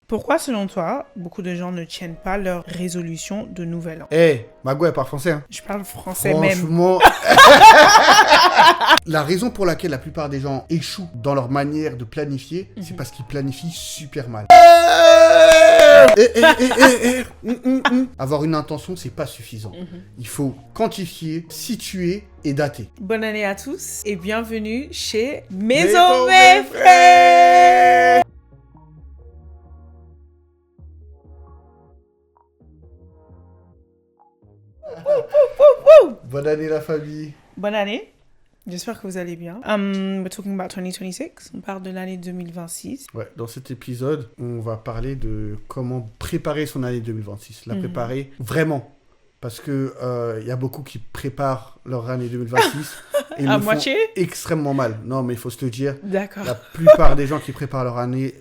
Pourquoi, selon toi, beaucoup de gens ne tiennent pas leur résolution de nouvel an? Magou, elle parle français. Hein. Je parle français même. Franchement. La raison pour laquelle la plupart des gens échouent dans leur manière de planifier, c'est parce qu'ils planifient super mal. Avoir une intention, c'est pas suffisant. Il faut quantifier, situer et dater. Bonne année à tous et bienvenue chez Maison Mes Frères. Bonne année la famille. Bonne année. J'espère que vous allez bien. We're talking about 2026. On parle de l'année 2026. Ouais, dans cet épisode, on va parler de comment préparer son année 2026. La préparer vraiment. Parce que y a beaucoup qui préparent leur année 2026 et À le moitié font extrêmement mal. Non, mais il faut se le dire. D'accord. La plupart des gens qui préparent leur année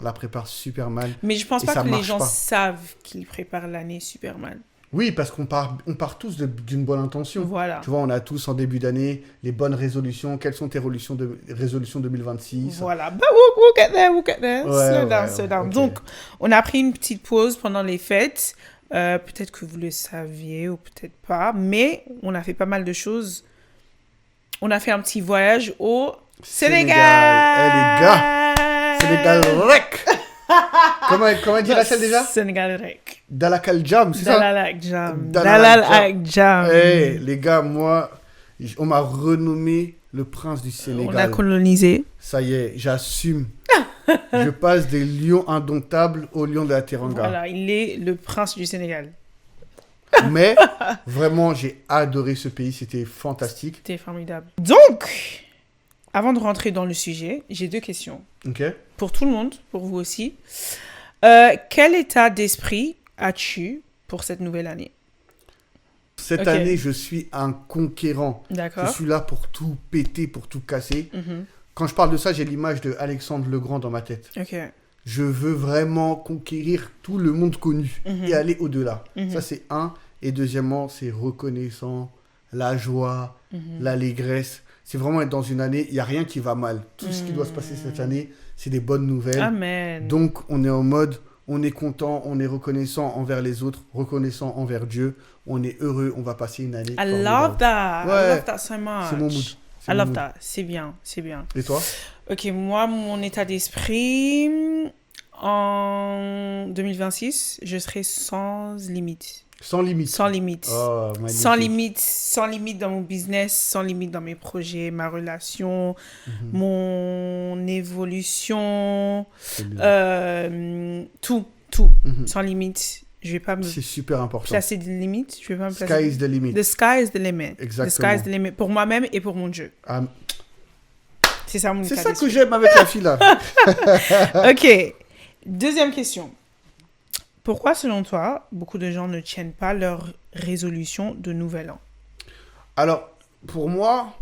la préparent super mal. Mais je pense Et pas ça que les marche gens pas. savent qu'ils préparent l'année super mal. Oui, parce qu'on part tous d'une bonne intention. Voilà. Tu vois, on a tous en début d'année les bonnes résolutions. Quelles sont tes résolutions 2026? Voilà. But we'll get there, we'll get there. Ouais, Slow down. ok. Donc, on a pris une petite pause pendant les fêtes. Peut-être que vous le saviez ou peut-être pas. Mais on a fait pas mal de choses. On a fait un petit voyage au Sénégal. Eh, les gars, Sénégal rec. Comment dit Rachel déjà? Sénégal rec. Dalakal Jam, c'est ça? Dalal Jam. Dalal Dalal Jam. Eh, les gars, moi, on m'a renommé le prince du On a Sénégal. colonisé. Ça y est, j'assume. Je passe des lions indomptables aux lions de la Teranga. Voilà, il est le prince du Sénégal. Mais vraiment, j'ai adoré ce pays, c'était fantastique. C'était formidable. Donc, avant de rentrer dans le sujet, j'ai deux questions. Ok. Pour tout le monde, pour vous aussi. Quel état d'esprit as-tu pour cette nouvelle année? Cette Ok. année, je suis un conquérant. D'accord. Je suis là pour tout péter, pour tout casser. Mhm. Quand je parle de ça, j'ai l'image de Alexandre le Grand dans ma tête. Ok. Je veux vraiment conquérir tout le monde connu et aller au-delà. Ça, c'est un. Et deuxièmement, c'est reconnaissant, la joie, l'allégresse. C'est vraiment être dans une année, il n'y a rien qui va mal. Tout ce qui doit se passer cette année, c'est des bonnes nouvelles. Amen. Donc, on est en mode, on est content, on est reconnaissant envers les autres, reconnaissant envers Dieu. On est heureux, on va passer une année I formidable. love that. Ouais. I love that so much. C'est mon mood. C'est I mon love mood. that. C'est bien, c'est bien. Et toi? Ok, moi, mon état d'esprit, en 2026, je serai sans limite. Sans limite. Sans limite. Oh, magnifique. Sans limite dans mon business, sans limite dans mes projets, ma relation, mon évolution, C'est bien. tout, sans limite. Je vais pas me C'est super important. placer de limites. Je vais pas me placer. Sky is the limit. The sky is the limit. Exactement. The sky is the limit pour moi-même et pour mon Dieu. Ah, C'est ça mon c'est état ça d'esprit. que j'aime avec la fille là. Ok. Deuxième question. Pourquoi, selon toi, beaucoup de gens ne tiennent pas leur résolution de nouvel an? Alors, pour moi,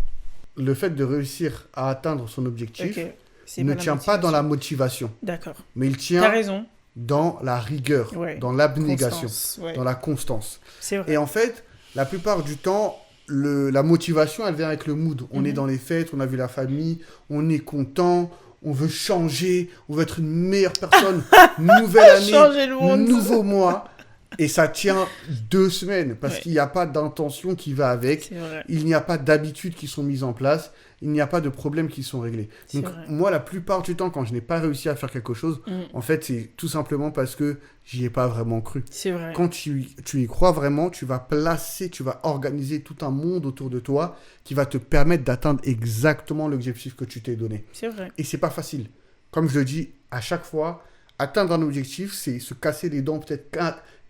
le fait de réussir à atteindre son objectif Ok. C'est ne pas la tient pas dans motivation. la motivation, D'accord. mais il T'as tient raison. dans la rigueur, Ouais. dans l'abnégation, Constance, ouais. dans la constance. C'est vrai. Et en fait, la plupart du temps, la motivation, elle vient avec le mood. On est dans les fêtes, on a vu la famille, on est content, on veut changer, on veut être une meilleure personne, nouvelle Changer année, le monde. nouveau mois. Et ça tient 2 semaines parce Ouais. qu'il n'y a pas d'intention qui va avec. C'est vrai. Il n'y a pas d'habitudes qui sont mises en place. Il n'y a pas de problèmes qui sont réglés. C'est Donc, vrai. moi, la plupart du temps, quand je n'ai pas réussi à faire quelque chose, en fait, c'est tout simplement parce que j'y ai pas vraiment cru. C'est vrai. Quand tu y crois vraiment, tu vas organiser tout un monde autour de toi qui va te permettre d'atteindre exactement l'objectif que tu t'es donné. C'est vrai. Et c'est pas facile. Comme je le dis à chaque fois, atteindre un objectif, c'est se casser les dents peut-être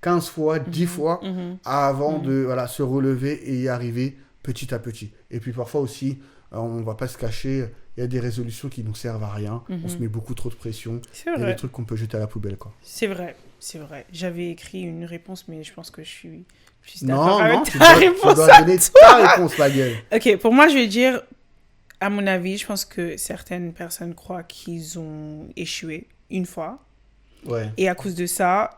15 fois, 10 fois avant de se relever et y arriver petit à petit. Et puis parfois aussi, on va pas se cacher, il y a des résolutions qui nous servent à rien. On se met beaucoup trop de pression. C'est Il y a vrai. des trucs qu'on peut jeter à la poubelle, quoi. C'est vrai. C'est vrai. J'avais écrit une réponse, mais je pense que je suis Non, d'accord avec tu ta dois réponse donner à ta toi. réponse, la gueule. Ok, pour moi, je vais dire, à mon avis, je pense que certaines personnes croient qu'ils ont échoué une fois. Ouais. Et à cause de ça,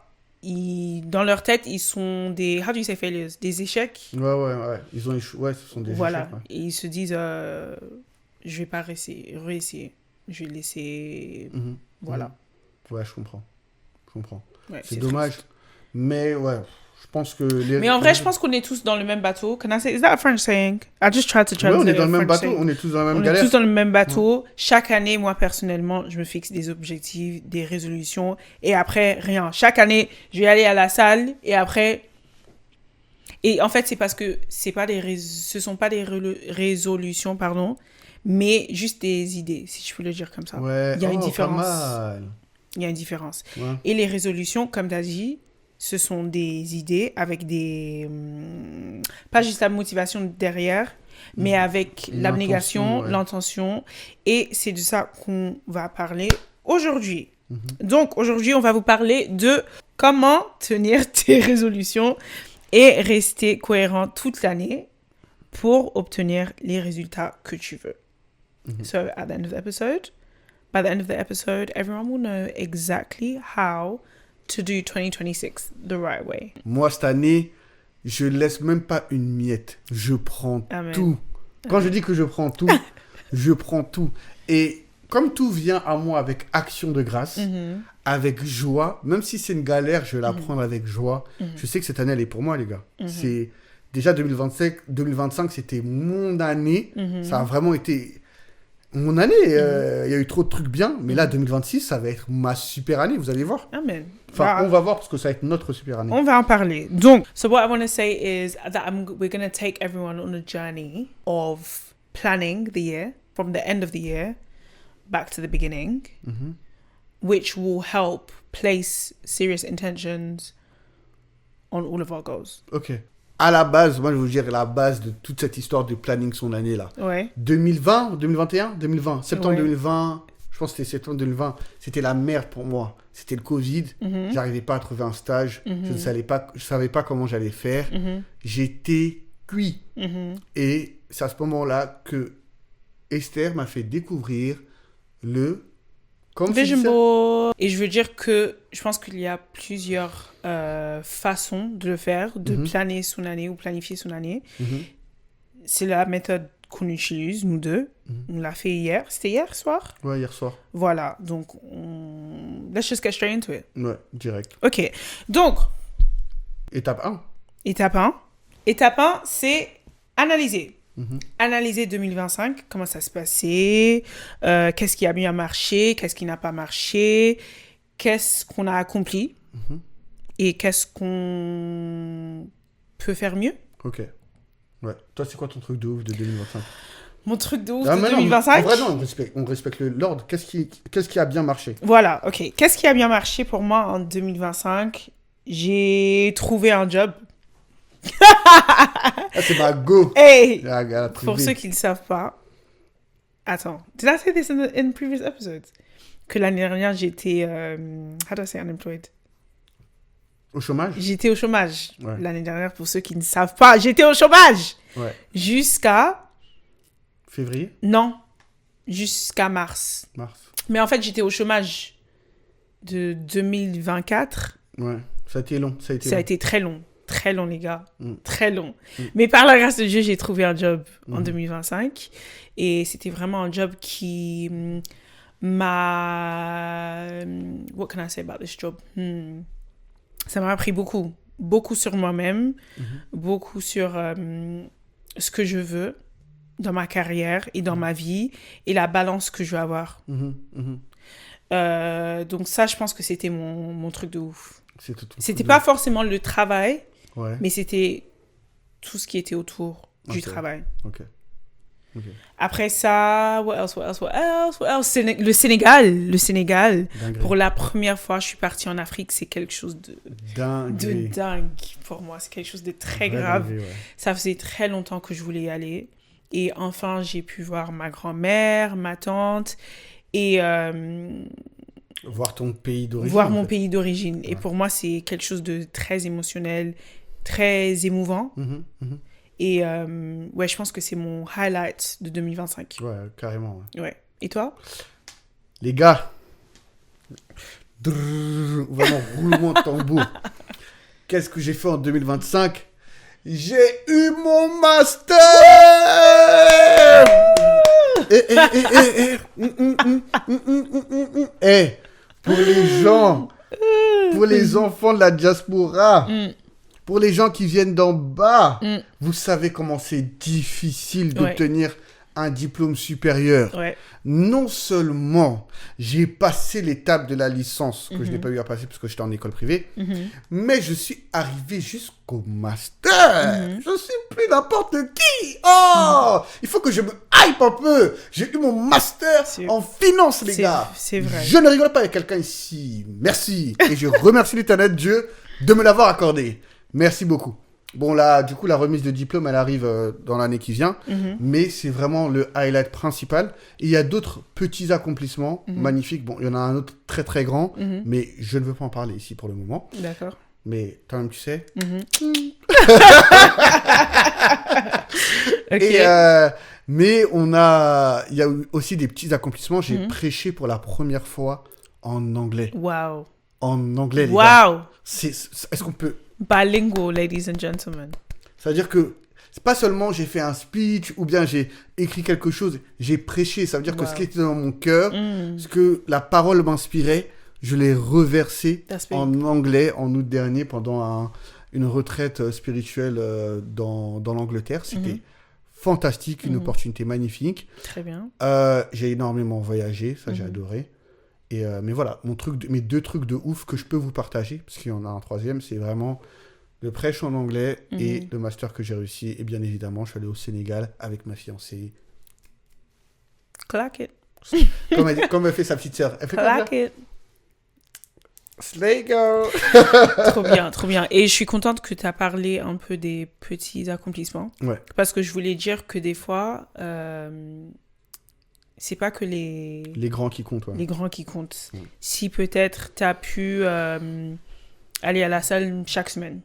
dans leur tête, ils sont des... How do you say failures? Des échecs. Ouais. Ils ont échoué. Ouais, ce sont des Voilà. échecs, ouais. Et ils se disent, je vais pas réessayer. Je vais laisser... Mhm. Voilà. Ouais, je comprends. Ouais, C'est dommage. triste. Mais ouais, je pense que... Mais en vrai, je pense qu'on est tous dans le même bateau. Can I say, is that a French saying? I just tried to Ouais, translate on est dans a le même French bateau, saying. on est tous dans la même On est galère. tous dans le même bateau. Chaque année, moi, personnellement, je me fixe des objectifs, des résolutions. Et après, rien. Chaque année, je vais aller à la salle. Et après... Et en fait, c'est parce que ce sont pas des résolutions, pardon, mais juste des idées, si je peux le dire comme ça. Ouais, Il y a une différence. Pas mal. Il y a une différence. Ouais. Et les résolutions, comme tu as dit, ce sont des idées avec des... pas juste la motivation derrière, mais avec l'abnégation, ouais. l'intention. Et c'est de ça qu'on va parler aujourd'hui. Donc, aujourd'hui, on va vous parler de comment tenir tes résolutions et rester cohérent toute l'année pour obtenir les résultats que tu veux. So, at the end of the episode, by the end of the episode, everyone will know exactly how to do 2026 the right way. Moi, cette année, je laisse même pas une miette. Je prends Amen. tout. Quand je dis que je prends tout, je prends tout. Et comme tout vient à moi avec action de grâce, avec joie, même si c'est une galère, je vais la prendre avec joie. Je sais que cette année, elle est pour moi, les gars. C'est déjà 2025, c'était mon année. Ça a vraiment été mon année. Il y a eu trop de trucs bien, mais là, 2026, ça va être ma super année, vous allez voir. Amen. Enfin, on va voir parce que ça va être notre super année. On va en parler. Donc, so what I want to say is that we're going to take everyone on a journey of planning the year from the end of the year back to the beginning, which will help place serious intentions on all of our goals. Ok. À la base, moi je vais vous dire la base de toute cette histoire de planning son année là. Ouais. 2020, 2021, 2020, septembre Ouais. 2020, je pense que c'était septembre 2020, c'était la merde pour moi. C'était le Covid, j'arrivais pas à trouver un stage, je savais pas comment j'allais faire. J'étais cuit. Et c'est à ce moment-là que Esther m'a fait découvrir le Vision board. Et je veux dire que je pense qu'il y a plusieurs façons de le faire, de planer son année ou planifier son année. C'est la méthode qu'on utilise, nous deux. On l'a fait hier. C'était hier soir? Ouais, hier soir. Voilà. Donc, let's just get straight into it. Ouais, direct. OK. Donc, Étape 1. étape 1. Étape 1, c'est analyser. Analyser 2025, comment ça se passait, qu'est-ce qui a bien marché, qu'est-ce qui n'a pas marché, qu'est-ce qu'on a accompli et qu'est-ce qu'on peut faire mieux. Ok. Ouais. Toi, c'est quoi ton truc de ouf de 2025? Mon truc de ouf Ah, de mais non, 2025. en vrai, non, on respecte l'ordre. Qu'est-ce qui a bien marché? Voilà, ok. Qu'est-ce qui a bien marché pour moi en 2025? J'ai trouvé un job. Ah, c'est ma go. Hey! La Pour ceux qui ne le savent pas, attends, did I say this in previous episodes? Que l'année dernière, j'étais, how do I say unemployed? Au chômage? J'étais au chômage. Ouais. L'année dernière, pour ceux qui ne savent pas, j'étais au chômage! Ouais. Jusqu'à... Février? Non, jusqu'à mars. Mars. Mais en fait, j'étais au chômage de 2024. Ouais. Ça a été long. Ça a été très long. Très long, les gars. Très long. Mm. Mais par la grâce de Dieu, j'ai trouvé un job en 2025. Et c'était vraiment un job qui m'a... What can I say about this job? Ça m'a appris beaucoup. Beaucoup sur moi-même. Beaucoup sur ce que je veux dans ma carrière et dans ma vie. Et la balance que je veux avoir. Donc ça, je pense que c'était mon truc de ouf. C'était pas forcément le travail, ouais. mais c'était tout ce qui était autour du travail. Ok. Après ça, what else? Le Sénégal. Dinguerie. Pour la première fois, je suis partie en Afrique. C'est quelque chose de dingue pour moi. C'est quelque chose de très grave. Dinguerie, ouais. Ça faisait très longtemps que je voulais y aller. Et enfin, j'ai pu voir ma grand-mère, ma tante et... voir ton pays d'origine. Voir mon pays d'origine. Ouais. Et pour moi, c'est quelque chose de très émotionnel, très émouvant. Et ouais, je pense que c'est mon highlight de 2025. Ouais, carrément. Ouais. Et toi? Les gars, vraiment roulement de tambour. Qu'est-ce que j'ai fait en 2025? J'ai eu mon master! Pour les gens pour les enfants de la diaspora, pour les gens qui viennent d'en bas, vous savez comment c'est difficile d'obtenir un diplôme supérieur. Ouais. Non seulement j'ai passé l'étape de la licence que je n'ai pas eu à passer parce que j'étais en école privée, mais je suis arrivé jusqu'au master. Je suis plus n'importe qui. Oh, il faut que je me hype un peu. J'ai eu mon master en finance, les gars. C'est vrai. Je ne rigole pas avec quelqu'un ici. Merci. Et je remercie l'éternel Dieu de me l'avoir accordé. Merci beaucoup. Bon, là, du coup, la remise de diplôme, elle arrive dans l'année qui vient. Mais c'est vraiment le highlight principal. Et il y a d'autres petits accomplissements magnifiques. Bon, il y en a un autre très, très grand. Mais je ne veux pas en parler ici pour le moment. D'accord. Mais toi-même, tu sais. Ok. Et, mais il y a eu aussi des petits accomplissements. J'ai prêché pour la première fois en anglais. Wow. En anglais, les gars. Wow. Est-ce qu'on peut... Bilingual, ladies and gentlemen. C'est-à-dire que c'est pas seulement j'ai fait un speech ou bien j'ai écrit quelque chose, j'ai prêché. Ça veut dire que ce qui était dans mon cœur, ce que la parole m'inspirait, je l'ai reversé en anglais en août dernier pendant une retraite spirituelle dans l'Angleterre. C'était fantastique, une opportunité magnifique. Très bien. J'ai énormément voyagé, ça j'ai adoré. Et mais voilà, mes 2 trucs de ouf que je peux vous partager, parce qu'il y en a un troisième, c'est vraiment le prêche en anglais et le master que j'ai réussi. Et bien évidemment, je suis allé au Sénégal avec ma fiancée. Clack it. Comme elle fait sa petite sœur. Elle fait Clack it. Slay girl. Trop bien, trop bien. Et je suis contente que tu as parlé un peu des petits accomplissements. Ouais. Parce que je voulais dire que des fois... c'est pas que les grands qui comptent. Ouais. Les grands qui comptent. Si peut-être tu as pu aller à la salle chaque semaine.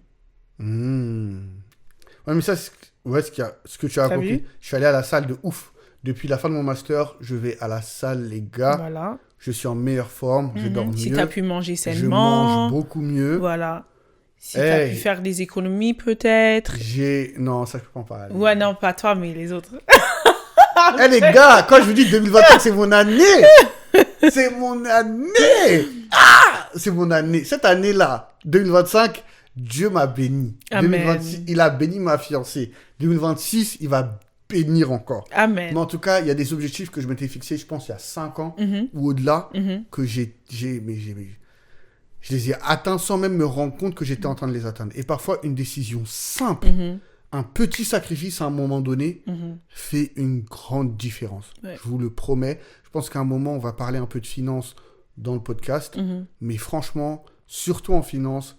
Ouais, mais ça, ce que tu as accompli. Je suis allé à la salle de ouf. Depuis la fin de mon master, je vais à la salle, les gars. Voilà. Je suis en meilleure forme, je dors mieux. Si tu as pu manger sainement. Je mange beaucoup mieux. Voilà. Si tu as pu faire des économies, peut-être. Non, ça, je peux pas en parler. Ouais, non, pas toi, mais les autres. Les gars, quand je vous dis 2024, c'est mon année. C'est mon année. C'est mon année. Cette année-là, 2025, Dieu m'a béni. Amen. 2026, il a béni ma fiancée. 2026, il va bénir encore. Amen. Mais en tout cas, il y a des objectifs que je m'étais fixés, je pense, il y a 5 ans ou au-delà, que je les ai atteints sans même me rendre compte que j'étais en train de les atteindre. Et parfois, une décision simple, un petit sacrifice à un moment donné fait une grande différence. Ouais. Je vous le promets. Je pense qu'à un moment, on va parler un peu de finance dans le podcast. Mais franchement, surtout en finance,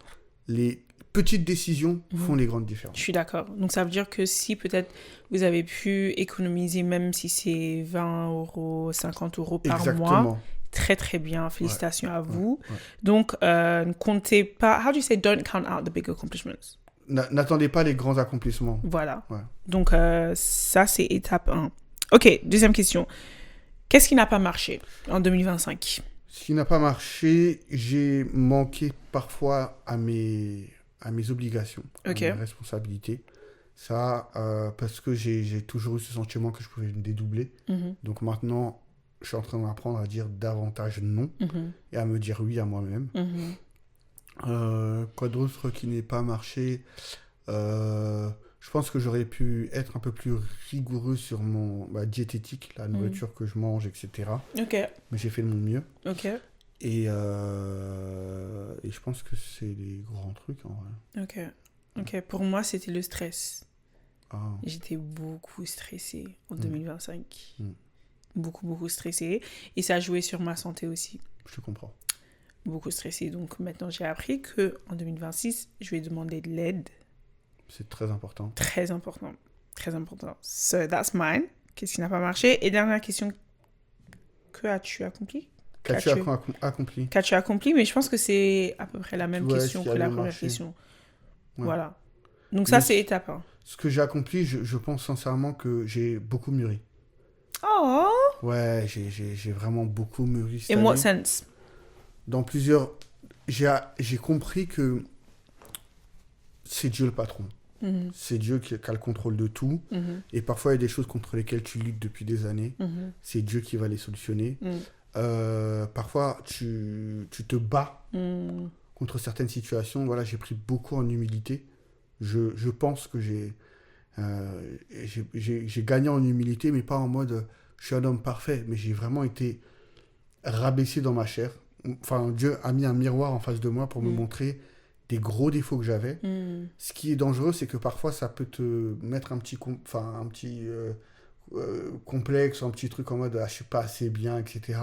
les petites décisions font les grandes différences. Je suis d'accord. Donc, ça veut dire que si peut-être vous avez pu économiser, même si c'est 20 €, 50 € par mois, très, très bien. Félicitations à vous. Ouais. Donc, ne comptez pas... How do you say don't count out the big accomplishments? N'attendez pas les grands accomplissements. Voilà. Ouais. Donc, ça, c'est étape 1. OK, deuxième question. Qu'est-ce qui n'a pas marché en 2025? Ce qui n'a pas marché, j'ai manqué parfois à mes obligations, à mes responsabilités. Ça, parce que j'ai toujours eu ce sentiment que je pouvais me dédoubler. Donc maintenant, je suis en train d'apprendre à dire davantage non et à me dire oui à moi-même. Quoi d'autre qui n'est pas marché? Je pense que j'aurais pu être un peu plus rigoureux sur ma diététique, la nourriture que je mange, etc. Mais j'ai fait de mon mieux. Et je pense que c'est les grands trucs en vrai. Ok. Pour moi, c'était le stress. J'étais beaucoup stressée en 2025. Beaucoup stressée. Et ça a joué sur ma santé aussi. Je te comprends. Beaucoup stressée. Donc maintenant, j'ai appris qu'en 2026, je vais demander de l'aide. C'est très important. Très important. Très important. So, that's mine. Qu'est-ce qui n'a pas marché? Et dernière question. Que as-tu accompli? Qu'as-tu accompli? Qu'as-tu accompli? Mais je pense que c'est à peu près la même question que la première question. Ouais. Voilà. Donc ça, c'est étape 1. Ce que j'ai accompli, je pense sincèrement que j'ai beaucoup mûri. Oh! Ouais, j'ai vraiment beaucoup mûri. In what sense? Dans plusieurs... J'ai compris que c'est Dieu le patron. C'est Dieu qui a le contrôle de tout. Et parfois, il y a des choses contre lesquelles tu luttes depuis des années. C'est Dieu qui va les solutionner. Parfois, tu te bats contre certaines situations. Voilà, j'ai pris beaucoup en humilité. Je pense que j'ai gagné en humilité, mais pas en mode je suis un homme parfait, mais j'ai vraiment été rabaissé dans ma chair. Enfin, Dieu a mis un miroir en face de moi pour me montrer des gros défauts que j'avais. Ce qui est dangereux, c'est que parfois ça peut te mettre un petit complexe, un petit truc en mode je suis pas assez bien, etc.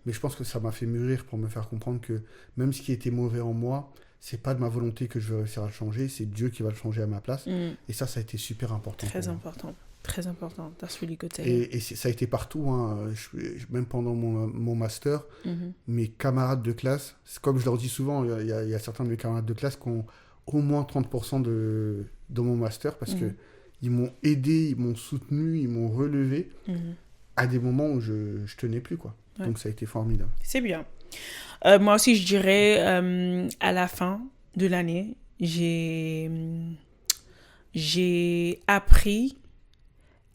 Mais je pense que ça m'a fait mûrir pour me faire comprendre que même ce qui était mauvais en moi, c'est pas de ma volonté que je vais réussir à le changer, c'est Dieu qui va le changer à ma place. Et ça a été super important. Très important. Très important. That's really good. Et ça a été partout, hein. Même pendant mon master, mes camarades de classe, comme je leur dis souvent, il y a certains de mes camarades de classe qui ont au moins 30% dans mon master parce que ils m'ont aidé, ils m'ont soutenu, ils m'ont relevé à des moments où je tenais plus, quoi. Ouais. Donc ça a été formidable. C'est bien. Moi aussi, je dirais, à la fin de l'année, j'ai appris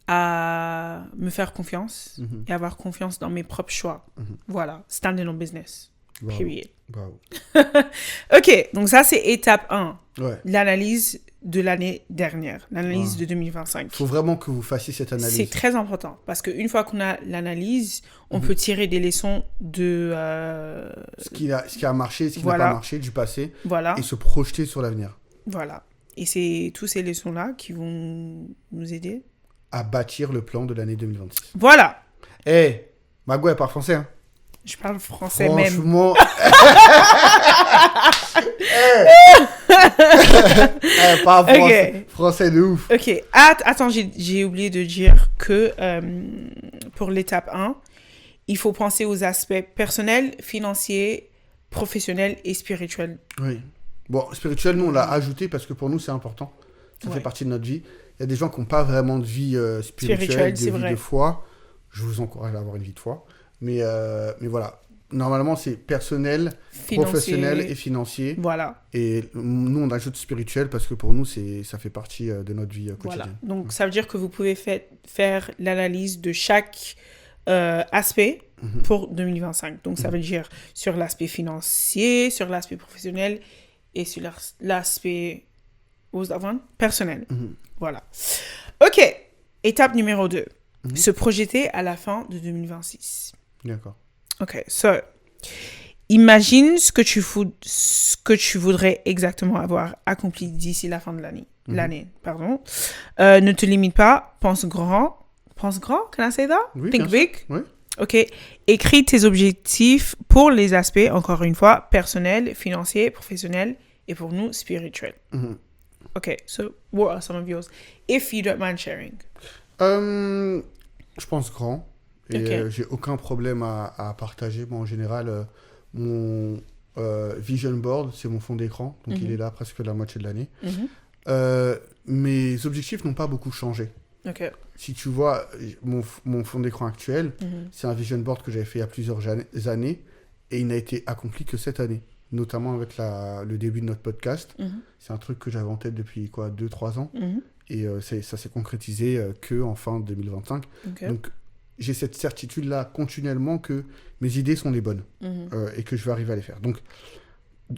à me faire confiance et avoir confiance dans mes propres choix. Voilà, standing on business. Wow. Period. Wow. Ok, donc ça, c'est étape 1. Ouais. L'analyse de l'année dernière, l'analyse de 2025. Il faut vraiment que vous fassiez cette analyse. C'est très important parce qu'une fois qu'on a l'analyse, on peut tirer des leçons de... ce qui a marché, ce qui n'a pas marché du passé, et se projeter sur l'avenir. Voilà. Et c'est tous ces leçons-là qui vont nous aider à bâtir le plan de l'année 2026. Voilà. Mago, elle parle français, hein? Je parle français même. Franchement. Pas français. Français de ouf. Ok. Attends, j'ai oublié de dire que pour l'étape 1, il faut penser aux aspects personnels, financiers, professionnels et spirituels. Oui. Bon, spirituel, nous, on l'a ajouté parce que pour nous, c'est important. Ça fait partie de notre vie. Il y a des gens qui n'ont pas vraiment de vie spirituelle, de vie de foi. Je vous encourage à avoir une vie de foi. Mais voilà, normalement, c'est personnel, professionnel et financier. Voilà. Et nous, on ajoute spirituel parce que pour nous, ça fait partie de notre vie quotidienne. Voilà. Donc, ça veut dire que vous pouvez faire l'analyse de chaque aspect pour 2025. Donc, ça veut dire sur l'aspect financier, sur l'aspect professionnel et sur l'aspect personnel. Voilà. OK. Étape numéro 2. Se projeter à la fin de 2026. D'accord. OK. So, imagine ce que tu voudrais exactement avoir accompli d'ici la fin de l'année. Ne te limite pas. Pense grand. Pense grand? Can I say that? Oui, Think big? Oui. OK. Écris tes objectifs pour les aspects, encore une fois, personnels, financiers, professionnels et pour nous, spirituels. OK. So, what are some of yours? If you don't mind sharing. Je pense grand. Et j'ai aucun problème à partager. Moi, en général, mon vision board, c'est mon fond d'écran. Donc, il est là presque la moitié de l'année. Mes objectifs n'ont pas beaucoup changé. Okay. Si tu vois, mon fond d'écran actuel, c'est un vision board que j'avais fait il y a plusieurs années et il n'a été accompli que cette année, notamment avec le début de notre podcast. C'est un truc que j'avais en tête depuis 2-3 ans et ça s'est concrétisé qu'en fin 2025. Okay. Donc, j'ai cette certitude-là continuellement que mes idées sont les bonnes et que je vais arriver à les faire. Donc,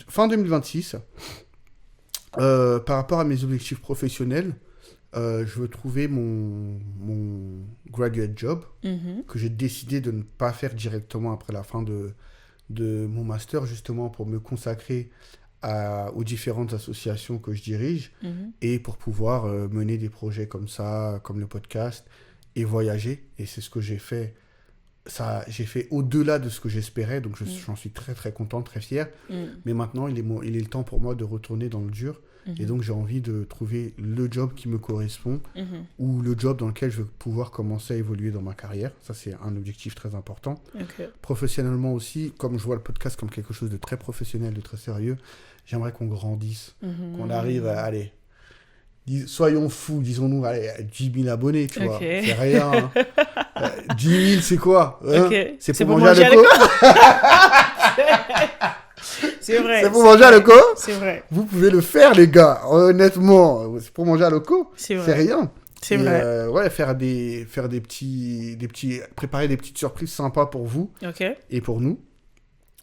fin 2026, par rapport à mes objectifs professionnels, je veux trouver mon graduate job que j'ai décidé de ne pas faire directement après la fin de mon master, justement pour me consacrer aux différentes associations que je dirige et pour pouvoir mener des projets comme ça, comme le podcast, et voyager. Et c'est ce que j'ai fait. J'ai fait au-delà de ce que j'espérais, donc j'en suis très très content, très fier. Mais maintenant, il est le temps pour moi de retourner dans le dur. Et donc, j'ai envie de trouver le job qui me correspond ou le job dans lequel je vais pouvoir commencer à évoluer dans ma carrière. Ça, c'est un objectif très important. Okay. Professionnellement aussi, comme je vois le podcast comme quelque chose de très professionnel, de très sérieux, j'aimerais qu'on grandisse, qu'on arrive à aller... Soyons fous, disons-nous, allez, 10 000 abonnés, tu vois. C'est rien. 10 000, c'est quoi C'est pour manger à l'eco. C'est vrai. C'est pour manger à l'eco. C'est vrai. Vous pouvez le faire, les gars. Honnêtement, c'est pour manger à l'eco. C'est rien. C'est vrai. Ouais, préparer des petites surprises sympas pour vous et pour nous.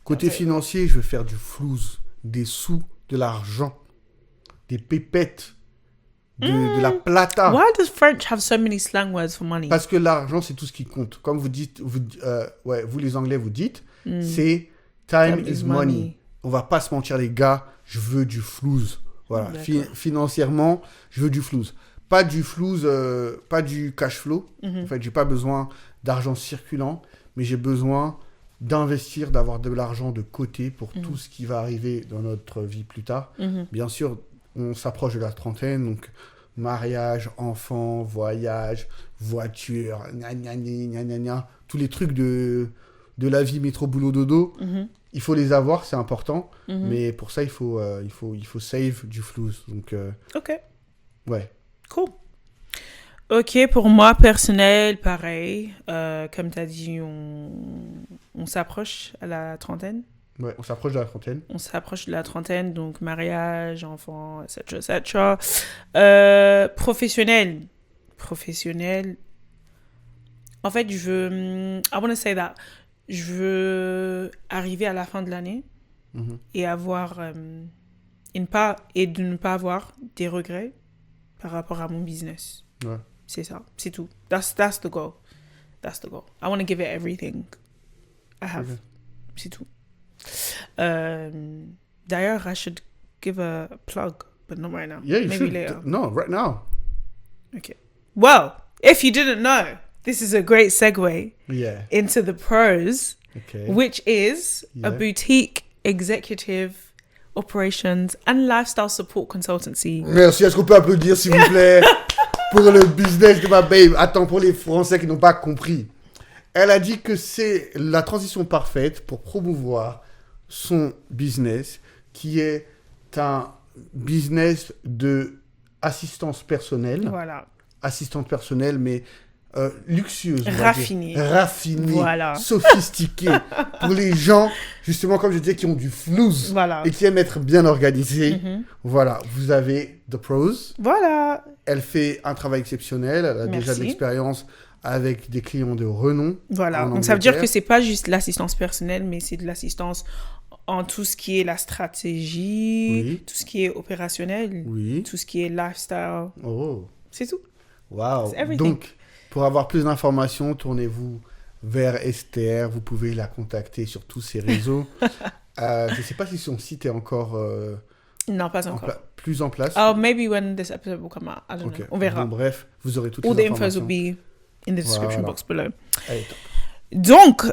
Côté financier, je vais faire du flouze. des sous, de l'argent, des pépettes, de la plata. Why does French have so many slang words for money? Parce que l'argent, c'est tout ce qui compte. Comme vous dites, vous les Anglais, vous dites, c'est time is money. On va pas se mentir, les gars, je veux du flouze. Voilà. Financièrement, je veux du flouze. Pas du flouze, pas du cash flow. En fait, j'ai pas besoin d'argent circulant, mais j'ai besoin d'investir, d'avoir de l'argent de côté pour tout ce qui va arriver dans notre vie plus tard. Bien sûr, on s'approche de la trentaine, donc mariage, enfant, voyage, voiture, tous les trucs de la vie métro boulot dodo. Il faut les avoir, c'est important, mais pour ça il faut save du flouze. Donc Ok. Ouais. Cool. Ok, pour moi, personnel, pareil. Comme tu as dit, on s'approche à la trentaine. Ouais, on s'approche de la trentaine. On s'approche de la trentaine, donc mariage, enfant, etc. Professionnel. En fait, I want to say that. Je veux arriver à la fin de l'année et avoir... et de ne pas avoir des regrets par rapport à mon business. Ouais. C'est ça, c'est tout. That's the goal. That's the goal. I want to give it everything I have. Okay. C'est tout. D'ailleurs, I should give a plug, but not right now. Yeah, you Maybe should. later. No, right now. Okay. Well, if you didn't know, this is a great segue Yeah. into the pros, Okay. which is a Yeah. boutique executive operations and lifestyle support consultancy. Merci. Est-ce qu'on peut applaudir, s'il vous plaît, pour le business de ma babe? Attends, pour les Français qui n'ont pas compris. Elle a dit que c'est la transition parfaite pour promouvoir son business, qui est un business de assistance personnelle. Voilà. Assistante personnelle, mais luxueuse. Raffinée. Raffinée. Voilà. Sophistiquée. Pour les gens, justement, comme je disais, qui ont du flouze Voilà. et qui aiment être bien organisés. Voilà, vous avez The Pros. Voilà. Elle fait un travail exceptionnel. Elle a déjà de Merci. l'expérience avec des clients de renom. Voilà. en Donc, ça veut dire Angleterre. que c'est pas juste l'assistance personnelle, mais c'est de l'assistance en tout ce qui est la stratégie, Oui. tout ce qui est opérationnel, Oui. tout ce qui est lifestyle. Oh. C'est tout. Waouh. It's everything. Donc, pour avoir plus d'informations, tournez-vous vers Esther. Vous pouvez la contacter sur tous ses réseaux. Je ne sais pas si son site est encore Non, pas encore. plus en place. Oh, maybe when this episode will come out. I don't Ok. know. On verra. Bon, bref, vous aurez toutes All the les infos informations. will be in the description Voilà. box below. Allez, top. Donc,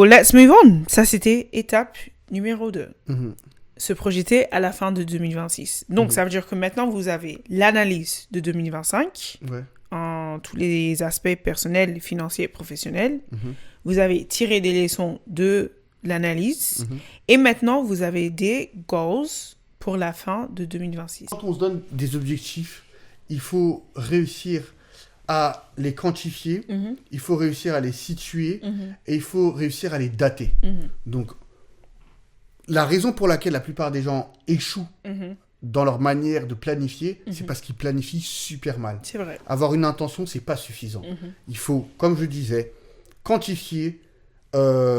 let's move on. Ça, c'était étape numéro 2. Mhm. Se projeter à la fin de 2026. Donc, ça veut dire que maintenant, vous avez l'analyse de 2025 Ouais. en tous les aspects personnels, financiers, professionnels. Mhm. Vous avez tiré des leçons de l'analyse. Mhm. Et maintenant, vous avez des goals pour la fin de 2026. Quand on se donne des objectifs, il faut réussir à les quantifier, Mhm. il faut réussir à les situer Mhm. et il faut réussir à les dater. Mhm. Donc, la raison pour laquelle la plupart des gens échouent Mhm. dans leur manière de planifier, c'est parce qu'ils planifient super mal. C'est vrai. Avoir une intention, c'est pas suffisant. Mhm. Il faut, comme je disais, quantifier,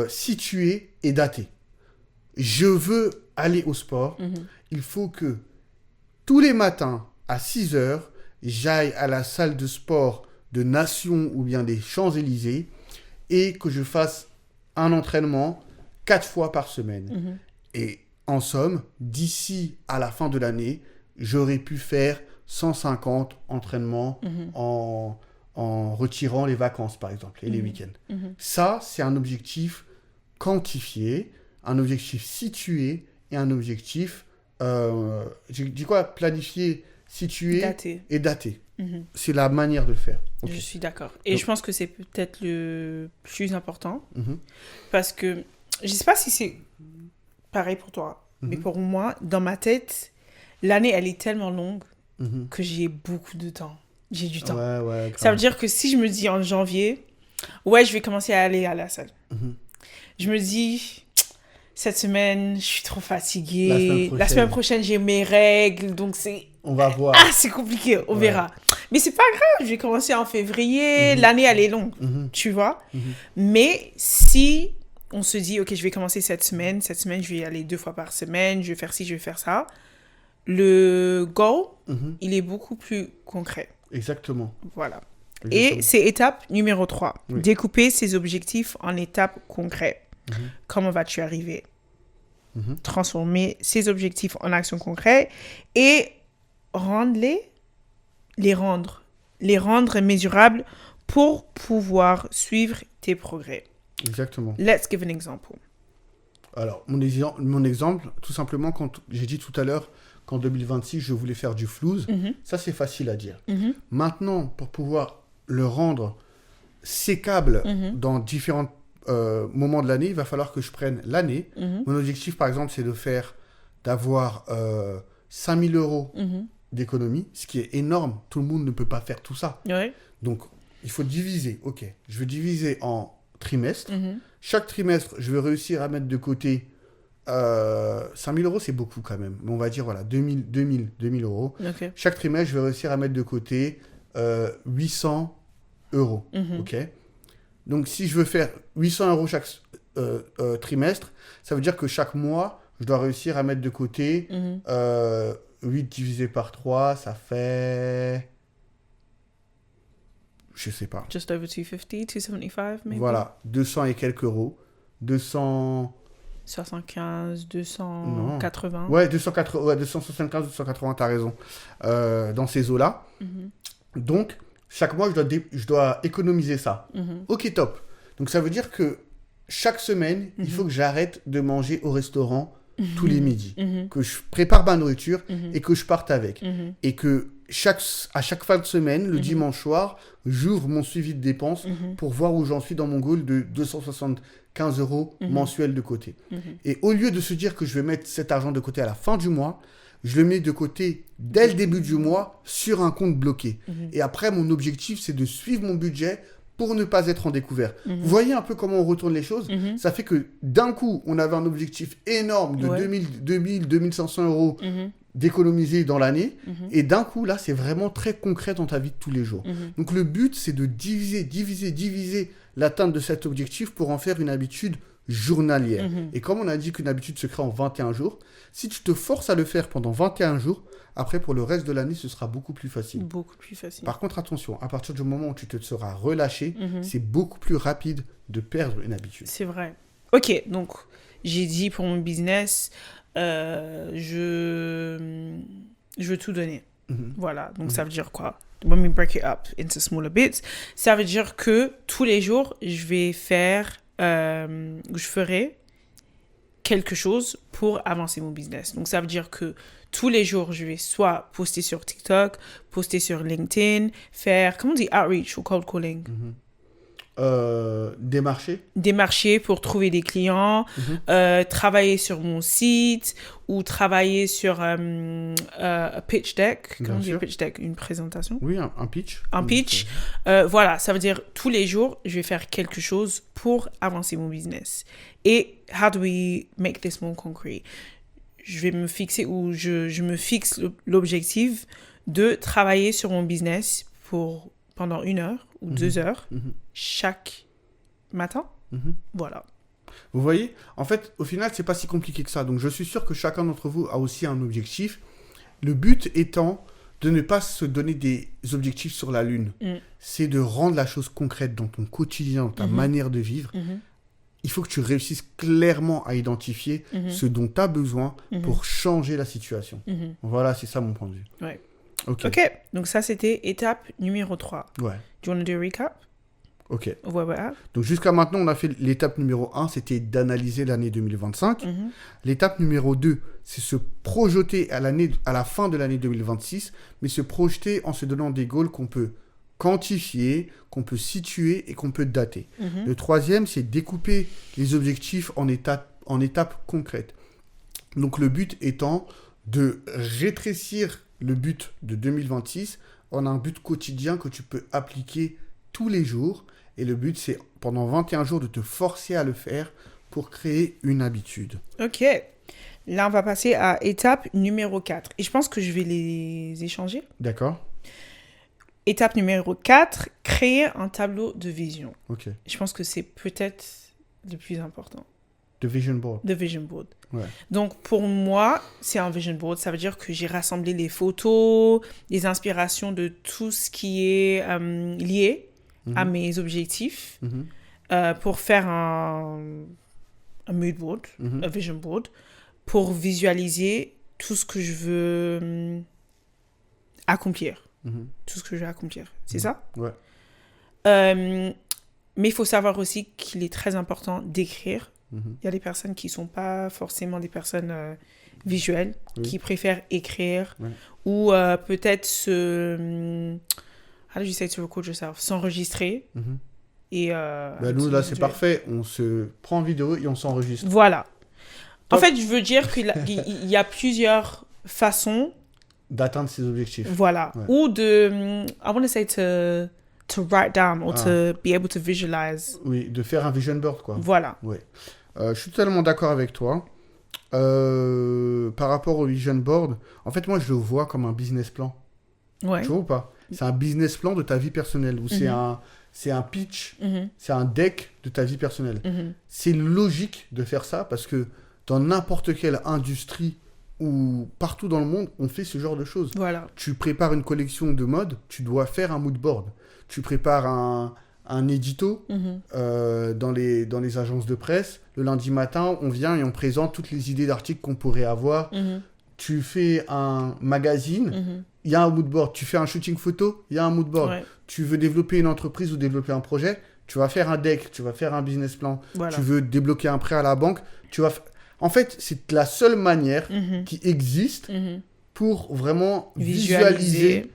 situer et dater. Je veux aller au sport. Mhm. Il faut que tous les matins à 6 heures, j'aille à la salle de sport de Nation ou bien des Champs-Élysées et que je fasse un entraînement 4 fois par semaine. Mhm. Et en somme, d'ici à la fin de l'année, j'aurais pu faire 150 entraînements en retirant les vacances, par exemple, et les week-ends. Mhm. Ça, c'est un objectif quantifié, un objectif situé et un objectif, j'ai dit quoi, planifié, situé Daté. et daté. Mhm. C'est la manière de le faire. Ok. Je suis d'accord. Et Donc- je pense que c'est peut-être le plus important. Mhm. Parce que je sais pas si c'est pareil pour toi, mais pour moi, dans ma tête, l'année, elle est tellement longue Mhm. que j'ai beaucoup de temps. J'ai du temps. Ouais, ouais, Ça grave. veut dire que si je me dis en janvier, ouais, je vais commencer à aller à la salle. Mhm. Je me dis, cette semaine, je suis trop La fatiguée. semaine La semaine prochaine, j'ai mes règles. Donc, c'est On va voir. c'est compliqué. On Ouais. verra. Mais c'est pas grave. Je vais commencer en février. L'année, elle est longue. Mhm. Tu vois? Mhm. Mais si on se dit, OK, je vais commencer cette semaine. Cette semaine, je vais y aller 2 fois par semaine. Je vais faire ci, je vais faire ça. Le goal, il est beaucoup plus concret. Exactement. Voilà. Exactement. Et c'est étape numéro 3. Oui. Découper ses objectifs en étapes concrètes. Comment vas-tu arriver? Transformer ces objectifs en actions concrètes et les rendre mesurables pour pouvoir suivre tes progrès. Exactement. Let's give an example. Alors, mon exemple, tout simplement, quand j'ai dit tout à l'heure qu'en 2026, je voulais faire du flouze, ça, c'est facile à dire. Maintenant, pour pouvoir le rendre sécable dans différents moments de l'année, il va falloir que je prenne l'année. Mon objectif, par exemple, c'est d'avoir 5 000 euros d'économie, ce qui est énorme. Tout le monde ne peut pas faire tout ça. Ouais. Donc, il faut diviser. OK, je vais diviser en trimestres. Chaque trimestre, je vais réussir à mettre de côté 5 000 euros, c'est beaucoup quand même. Mais on va dire, voilà, 2 000 euros. Okay. Chaque trimestre, je vais réussir à mettre de côté 800 euros. OK. Donc, si je veux faire 800 euros chaque trimestre, ça veut dire que chaque mois, je dois réussir à mettre de côté 8 divisé par 3, ça fait... Je sais pas. Just over 250, 275 maybe? Voilà, 200 et quelques euros. 200... 75, 280. Ouais, 275, 280, t'as raison. Dans ces eaux-là. Donc, chaque mois, je dois économiser ça. Ok, top. Donc, ça veut dire que chaque semaine, il faut que j'arrête de manger au restaurant tous les midis. Que je prépare ma nourriture et que je parte avec. Et que à chaque fin de semaine, le dimanche soir, j'ouvre mon suivi de dépenses pour voir où j'en suis dans mon goal de 275 euros mensuels de côté. Et au lieu de se dire que je vais mettre cet argent de côté à la fin du mois, je le mets de côté dès le début du mois sur un compte bloqué. Et après, mon objectif, c'est de suivre mon budget pour ne pas être en découvert. Vous voyez un peu comment on retourne les choses? Ça fait que d'un coup, on avait un objectif énorme de 2000, 2500 euros d'économiser dans l'année. Et d'un coup, là, c'est vraiment très concret dans ta vie de tous les jours. Donc, le but, c'est de diviser l'atteinte de cet objectif pour en faire une habitude journalière. Et comme on a dit qu'une habitude se crée en 21 jours, si tu te forces à le faire pendant 21 jours, après, pour le reste de l'année, ce sera beaucoup plus facile. Beaucoup plus facile. Par contre, attention, à partir du moment où tu te seras relâché, c'est beaucoup plus rapide de perdre une habitude. C'est vrai. Ok, donc, j'ai dit pour mon business, je veux tout donner. Voilà, donc ça veut dire quoi? When we break it up into smaller bits, ça veut dire que tous les jours, je ferai quelque chose pour avancer mon business. Donc, ça veut dire que tous les jours, je vais soit poster sur TikTok, poster sur LinkedIn, faire, comment on dit, outreach ou cold calling? Démarcher pour trouver des clients, travailler sur mon site ou travailler sur un pitch deck. Comment on dit pitch deck? Une présentation? Oui, un pitch. Un pitch. Voilà, ça veut dire tous les jours, je vais faire quelque chose pour avancer mon business. Et how do we make this more concrete? Je vais me fixer ou je me fixe l'objectif de travailler sur mon business pendant 1 heure ou 2 heures chaque matin. Voilà. Vous voyez, en fait, au final, c'est pas si compliqué que ça. Donc, je suis sûr que chacun d'entre vous a aussi un objectif. Le but étant de ne pas se donner des objectifs sur la lune. C'est de rendre la chose concrète dans ton quotidien, dans ta manière de vivre. Il faut que tu réussisses clairement à identifier ce dont tu as besoin pour changer la situation. Voilà, c'est ça mon point de vue. Ouais. Ok, donc ça, c'était étape numéro 3. Ouais. Do you want to do a recap? Ok. Ouais, ouais. Donc jusqu'à maintenant, on a fait l'étape numéro 1, c'était d'analyser l'année 2025. L'étape numéro 2, c'est se projeter à la fin de l'année 2026, mais se projeter en se donnant des goals qu'on peut quantifier, qu'on peut situer et qu'on peut dater. Le troisième, c'est découper les objectifs en étapes concrètes. Donc le but étant de rétrécir le but de 2026 en un but quotidien que tu peux appliquer tous les jours. Et le but, c'est pendant 21 jours de te forcer à le faire pour créer une habitude. Ok. Là, on va passer à étape numéro 4. Et je pense que je vais les échanger. D'accord. Étape numéro 4, créer un tableau de vision. Ok. Je pense que c'est peut-être le plus important. The vision board. The vision board. Ouais. Donc, pour moi, c'est un vision board. Ça veut dire que j'ai rassemblé les photos, les inspirations de tout ce qui est lié à mes objectifs pour faire un mood board, un vision board, pour visualiser tout ce que je veux accomplir. Tout ce que je veux accomplir. C'est ça? Ouais. Mais il faut savoir aussi qu'il est très important d'écrire. Il y a des personnes qui ne sont pas forcément des personnes visuelles, qui préfèrent écrire ou peut-être how do you say to record yourself? S'enregistrer. Et, nous, là, c'est parfait. On se prend en vidéo et on s'enregistre. Voilà. En fait, je veux dire qu'il y a plusieurs façons d'atteindre ses objectifs. Voilà. Ouais. Ou de... I want to say to write down or to be able to visualize. Oui, de faire un vision board, quoi. Voilà. Ouais. Je suis totalement d'accord avec toi. Par rapport au vision board, en fait, moi, je le vois comme un business plan. Ouais. Tu vois ou pas? C'est un business plan de ta vie personnelle. Ou c'est un pitch, c'est un deck de ta vie personnelle. C'est logique de faire ça parce que dans n'importe quelle industrie ou partout dans le monde, on fait ce genre de choses. Voilà. Tu prépares une collection de mode, tu dois faire un mood board. Tu prépares un édito dans les agences de presse. Le lundi matin, on vient et on présente toutes les idées d'articles qu'on pourrait avoir. Tu fais un magazine, il y a un mood board. Tu fais un shooting photo, il y a un mood board. Ouais. Tu veux développer une entreprise ou développer un projet, tu vas faire un deck, tu vas faire un business plan. Voilà. Tu veux débloquer un prêt à la banque, tu vas... En fait, c'est la seule manière qui existe pour vraiment visualiser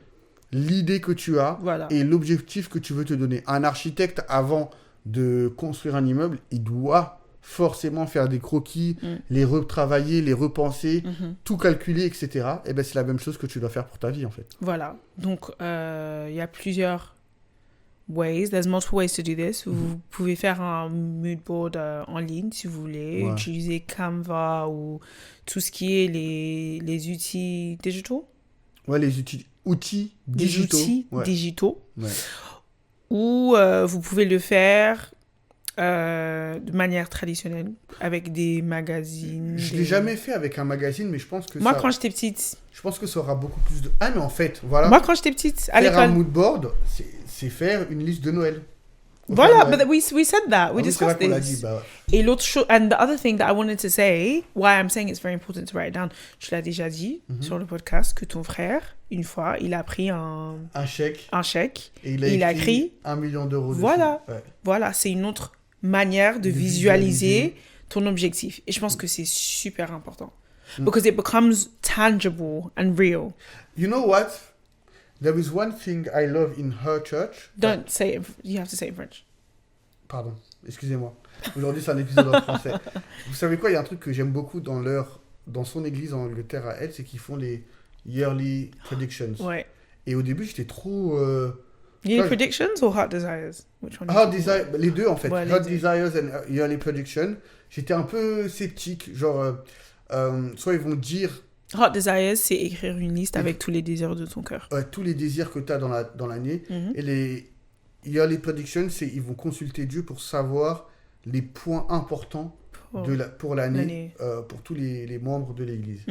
l'idée que tu as et l'objectif que tu veux te donner. Un architecte, avant de construire un immeuble, il doit forcément faire des croquis, les retravailler, les repenser, tout calculer, etc. Et ben, c'est la même chose que tu dois faire pour ta vie, en fait. Voilà. Donc, il y a plusieurs ways. There's multiple ways to do this. Vous pouvez faire un mood board en ligne, si vous voulez. Ouais. Utiliser Canva ou tout ce qui est les outils digitaux. Ouais, les outils digitaux. Les outils digitaux. Ouais. Ou vous pouvez le faire de manière traditionnelle, avec des magazines. Je l'ai jamais fait avec un magazine, mais je pense que Moi, quand j'étais petite... Je pense que ça aura beaucoup plus de... Ah, mais en fait, voilà. Moi, quand j'étais petite, à l'école... Faire un mood board, c'est faire une liste de Noël. Voilà, but we said that. We discussed this. Dit, bah... Et l'autre chose... And the other thing that I wanted to say, why I'm saying it's very important to write it down, je l'ai déjà dit sur le podcast, que ton frère, une fois, il a pris un chèque. Et il a écrit 1 million d'euros dessus. Voilà. Ouais. Voilà, c'est une autre manière de visualiser ton objectif. Et je pense que c'est super important. Because it becomes tangible and real. You know what? There is one thing I love in her church. Don't say it. You have to say it in French. Pardon, excusez-moi. Aujourd'hui, c'est un épisode en français. Vous savez quoi? Il y a un truc que j'aime beaucoup dans son église en Angleterre à elle, c'est qu'ils font les yearly predictions. Ouais. Et au début, j'étais trop... Yearly predictions or Heart Desires? Which one? Heart Desires, les deux en fait. Ouais, Heart Desires and yearly prediction. J'étais un peu sceptique, genre... soit ils vont dire... Heart Desires, c'est écrire une liste avec tous les désirs de ton cœur. Tous les désirs que tu as dans l'année. Et les yearly predictions, c'est ils vont consulter Dieu pour savoir les points importants pour l'année, pour tous les membres de l'église.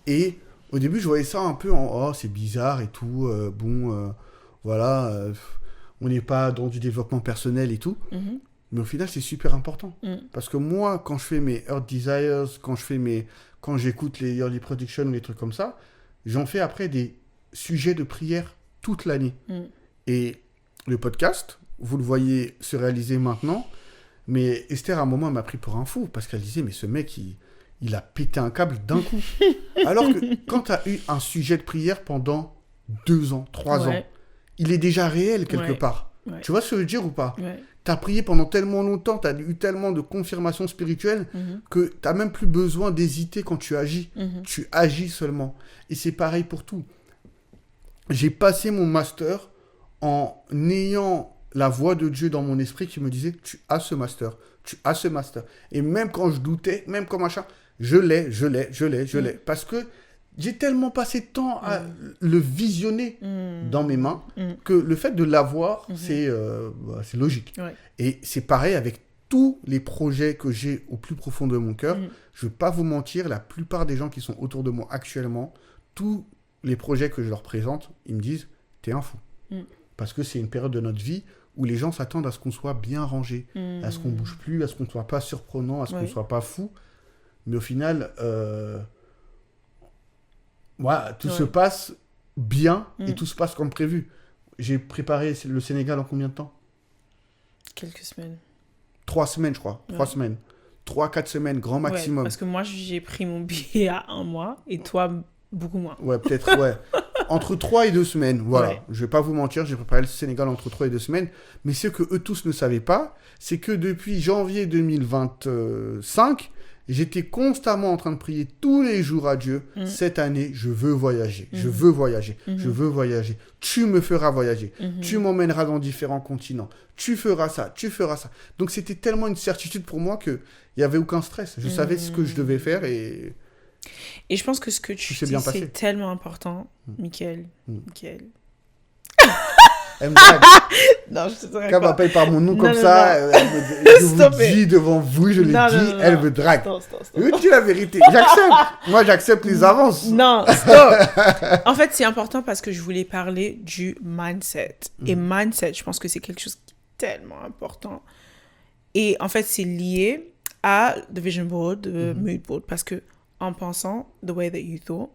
Et au début, je voyais ça un peu en « Oh, c'est bizarre et tout, voilà, on n'est pas dans du développement personnel et tout. » Mais au final, c'est super important. Parce que moi, quand je fais mes Heart Desires, quand j'écoute les Yearly Predictions ou les trucs comme ça, j'en fais après des sujets de prière toute l'année. Et le podcast, vous le voyez se réaliser maintenant, mais Esther, à un moment, elle m'a pris pour un fou, parce qu'elle disait, mais ce mec, il a pété un câble d'un coup. Alors que quand tu as eu un sujet de prière pendant 2 ans, 3 ans, il est déjà réel quelque part. Ouais. Tu vois ce que je veux dire ou pas? Tu as prié pendant tellement longtemps, tu as eu tellement de confirmations spirituelles que tu n'as même plus besoin d'hésiter quand tu agis. Tu agis seulement. Et c'est pareil pour tout. J'ai passé mon master en ayant la voix de Dieu dans mon esprit qui me disait « Tu as ce master, tu as ce master. » Et même quand je doutais, même quand machin, je l'ai. Parce que j'ai tellement passé de temps à le visionner dans mes mains que le fait de l'avoir, c'est logique. Ouais. Et c'est pareil avec tous les projets que j'ai au plus profond de mon cœur, je ne vais pas vous mentir, la plupart des gens qui sont autour de moi actuellement, tous les projets que je leur présente, ils me disent « t'es un fou ». Parce que c'est une période de notre vie où les gens s'attendent à ce qu'on soit bien rangé, à ce qu'on ne bouge plus, à ce qu'on ne soit pas surprenant, à ce qu'on ne soit pas fou. Mais au final, voilà, tout se passe bien et tout se passe comme prévu. J'ai préparé le Sénégal en combien de temps ? Quelques semaines. 3 semaines, je crois. 3 semaines. 3-4 semaines, grand maximum. Parce que moi, j'ai pris mon billet à 1 mois et toi, beaucoup moins. Ouais, peut-être, ouais. Entre 3 et 2 semaines, voilà. Ouais. Je vais pas vous mentir, j'ai préparé le Sénégal entre 3 et 2 semaines. Mais ce que eux tous ne savaient pas, c'est que depuis janvier 2025, j'étais constamment en train de prier tous les jours à Dieu. Cette année, je veux voyager. Je veux voyager. Je veux voyager. Tu me feras voyager. Tu m'emmèneras dans différents continents. Tu feras ça. Tu feras ça. Donc, c'était tellement une certitude pour moi qu'il n'y avait aucun stress. Je savais ce que je devais faire et je pense que ce que tu dis, c'est tellement important, Mickaël. Mickaël. Elle me drague. Non, je te drague. Quand elle m'appelle par mon nom comme ça, je vous dis devant vous, je l'ai dit, elle me drague. Stop. Je dis la vérité. J'accepte. Moi, j'accepte les avances. Non, stop. En fait, c'est important parce que je voulais parler du mindset. Et mindset, je pense que c'est quelque chose qui est tellement important. Et en fait, c'est lié à the vision board, the mood board, parce que en pensant the way that you thought,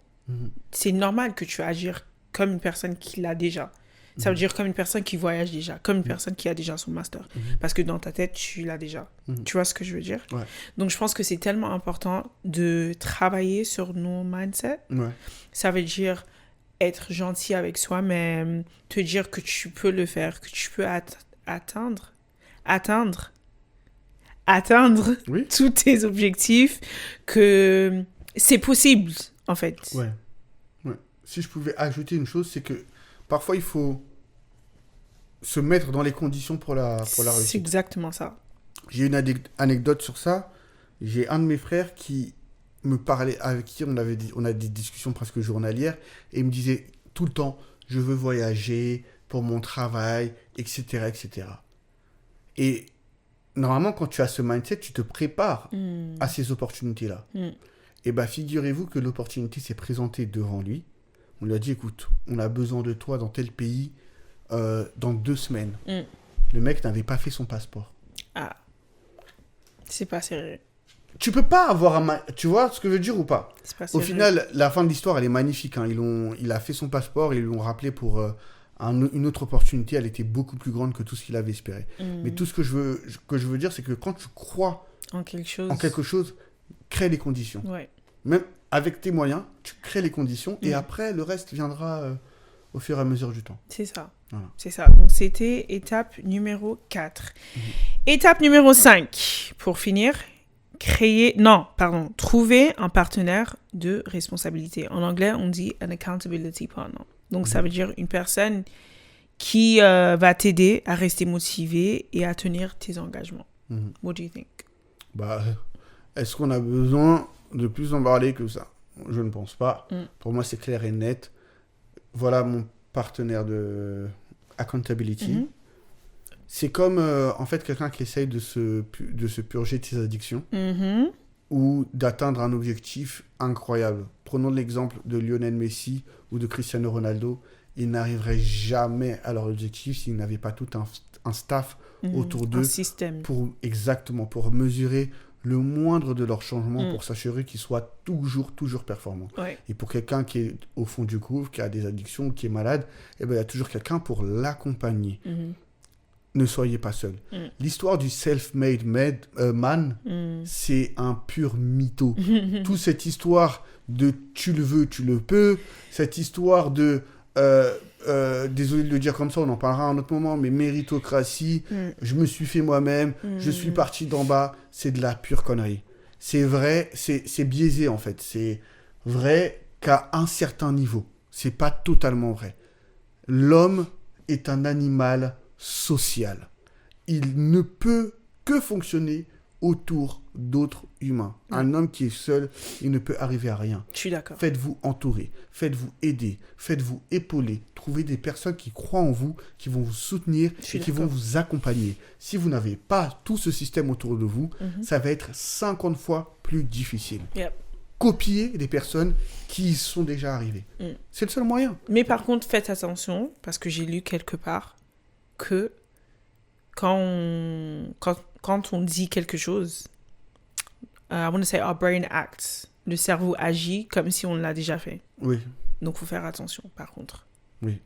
c'est normal que tu vas agir comme une personne qui l'a déjà. Ça veut dire comme une personne qui voyage déjà, comme une personne qui a déjà son master. Parce que dans ta tête, tu l'as déjà. Tu vois ce que je veux dire? Ouais. Donc, je pense que c'est tellement important de travailler sur nos mindsets. Ouais. Ça veut dire être gentil avec soi-même, te dire que tu peux le faire, que tu peux atteindre tous tes objectifs, que c'est possible, en fait. Ouais. Si je pouvais ajouter une chose, c'est que parfois, il faut se mettre dans les conditions pour la réussite. C'est exactement ça. J'ai une anecdote sur ça. J'ai un de mes frères qui me parlait, avec qui on a des discussions presque journalières, et il me disait tout le temps, je veux voyager pour mon travail, etc., etc. Et normalement, quand tu as ce mindset, tu te prépares à ces opportunités-là. Et bien, figurez-vous que l'opportunité s'est présentée devant lui. On lui a dit, écoute, on a besoin de toi dans tel pays dans 2 semaines. Le mec n'avait pas fait son passeport. Ah, c'est pas sérieux. Tu peux pas avoir tu vois ce que je veux dire ou pas? C'est pas sérieux. Au final, la fin de l'histoire, elle est magnifique. Hein. Il a fait son passeport, ils l'ont rappelé pour une autre opportunité. Elle était beaucoup plus grande que tout ce qu'il avait espéré. Mais tout ce que je veux dire, c'est que quand tu crois en quelque chose, crée les conditions. Ouais. Même avec tes moyens, tu crées les conditions et après, le reste viendra au fur et à mesure du temps. C'est ça. Voilà. C'est ça. Donc, c'était étape numéro 4. Étape numéro 5, pour finir, trouver un partenaire de responsabilité. En anglais, on dit an accountability partner. Donc, ça veut dire une personne qui va t'aider à rester motivé et à tenir tes engagements. What do you think? Est-ce qu'on a besoin de plus en parler que ça? Je ne pense pas. Pour moi, c'est clair et net. Voilà mon partenaire de accountability. C'est comme, en fait, quelqu'un qui essaye de se purger de ses addictions ou d'atteindre un objectif incroyable. Prenons l'exemple de Lionel Messi ou de Cristiano Ronaldo. Ils n'arriveraient jamais à leur objectif s'ils n'avaient pas tout un staff autour d'eux. Un système. Pour mesurer le moindre de leurs changements pour s'assurer qu'ils soient toujours performants. Ouais. Et pour quelqu'un qui est au fond du gouffre, qui a des addictions, qui est malade, il y a toujours quelqu'un pour l'accompagner. Ne soyez pas seul. L'histoire du self-made man, c'est un pur mytho. Toute cette histoire de tu le veux, tu le peux, cette histoire de désolé de le dire comme ça, on en parlera à un autre moment, mais méritocratie, je me suis fait moi-même, je suis parti d'en bas, c'est de la pure connerie. C'est vrai, c'est biaisé en fait. C'est vrai qu'à un certain niveau, c'est pas totalement vrai. L'homme est un animal social. Il ne peut que fonctionner autour d'autres humains. Un homme qui est seul, il ne peut arriver à rien. Je suis d'accord. Faites-vous entourer, faites-vous aider, faites-vous épauler. Trouvez des personnes qui croient en vous, qui vont vous soutenir et qui vont vous accompagner. Si vous n'avez pas tout ce système autour de vous, ça va être 50 fois plus difficile. Yep. Copier des personnes qui y sont déjà arrivées. C'est le seul moyen. Mais par contre, faites attention, parce que j'ai lu quelque part que quand on dit quelque chose, I want to say our brain acts. Le cerveau agit comme si on l'a déjà fait. Oui. Donc, il faut faire attention, par contre. Oui.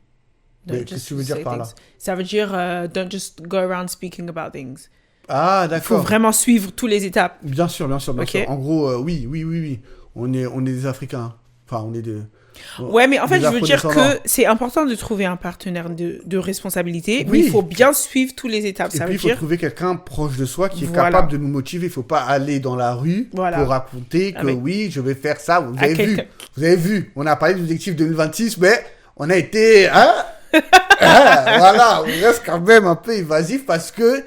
Mais qu'est-ce que tu veux dire par là? Ça veut dire, don't just go around speaking about things. Ah, d'accord. Il faut vraiment suivre toutes les étapes. Bien sûr, bien sûr, bien Okay. sûr. En gros, oui. On est des Africains. Enfin, on est des... Ouais, mais en fait, des je veux dire Afro-descendants. que c'est important de trouver un partenaire de responsabilité, mais Oui. il faut bien suivre toutes les étapes. Et Ça puis, veut il faut dire... trouver quelqu'un proche de soi qui est Voilà. capable de nous motiver. Il ne faut pas aller dans la rue Voilà. pour raconter que mais- oui, je vais faire ça. Vous À avez vu. quelqu'un. Vous avez vu. On a parlé de l'objectif 2026, mais on a été... voilà, on reste quand même un peu évasif parce que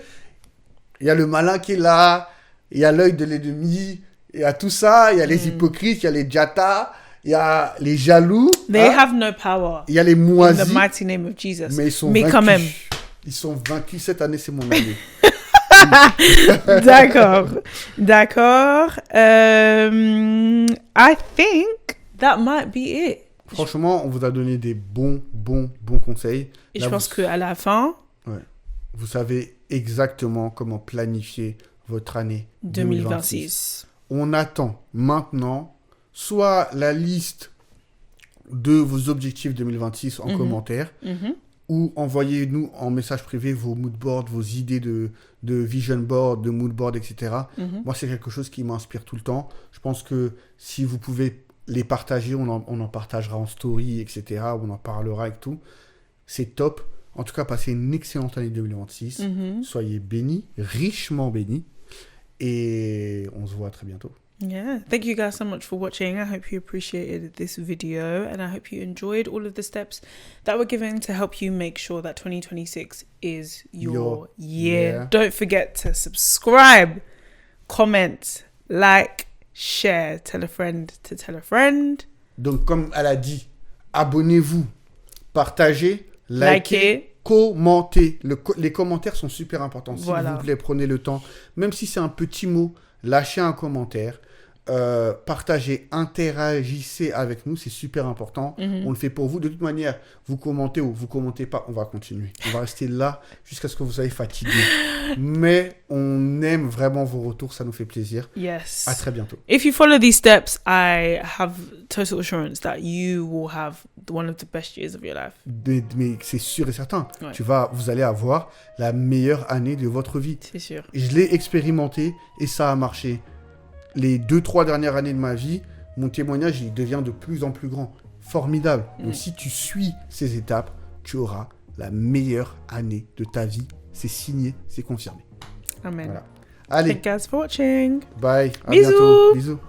il y a le malin qui est là, il y a l'œil de l'ennemi, il y a tout ça, il y a les hypocrites, il y a les djattas, il y a les jaloux, They have no power. il y a les In the moisis, mighty name of Jesus. mais ils sont Mais vaincus. quand même. Ils sont vaincus. Cette année, c'est mon année. D'accord. I think that might be it. Franchement, on vous a donné des bons conseils. Et Là, je pense vous- qu'à la fin, vous savez exactement comment planifier votre année 2026. 2026. On attend maintenant soit la liste de vos objectifs 2026 en commentaire, ou envoyez-nous en message privé vos mood boards, vos idées de vision board, de mood board, etc. Moi, c'est quelque chose qui m'inspire tout le temps. Je pense que si vous pouvez les partager, on en partagera en story, etc. On en parlera et tout. C'est top. En tout cas, passez une excellente année 2026. Soyez bénis, richement bénis. Et on se voit très bientôt. Yeah. Thank you guys so much for watching. I hope you appreciated this video and I hope you enjoyed all of the steps that we're giving to help you make sure that 2026 is your year. year. Don't forget to subscribe, comment, like, share, tell a friend to tell a friend. Donc, comme elle a dit, abonnez-vous, partagez, likez, Likez. commentez. Les commentaires sont super importants. S'il Voilà. vous plaît, prenez le temps. Même si c'est un petit mot, lâchez un commentaire. Partagez, interagissez avec nous, c'est super important. On le fait pour vous. De toute manière, vous commentez ou vous commentez pas, on va continuer. On va rester là jusqu'à ce que vous soyez fatigué. Mais on aime vraiment vos retours, ça nous fait plaisir. Yes. À très bientôt. If you follow these steps, I have total assurance that you will have one of the best years of your life. Mais c'est sûr et certain. Ouais. Vous allez avoir la meilleure année de votre vie. C'est sûr. Je l'ai expérimenté et ça a marché. Les 2-3 dernières années de ma vie, mon témoignage, il devient de plus en plus grand. Formidable. Donc si tu suis ces étapes, tu auras la meilleure année de ta vie. C'est signé, c'est confirmé. Amen. Voilà. Allez, Thank you guys for watching. bye. À Bisous. bientôt. Bisous.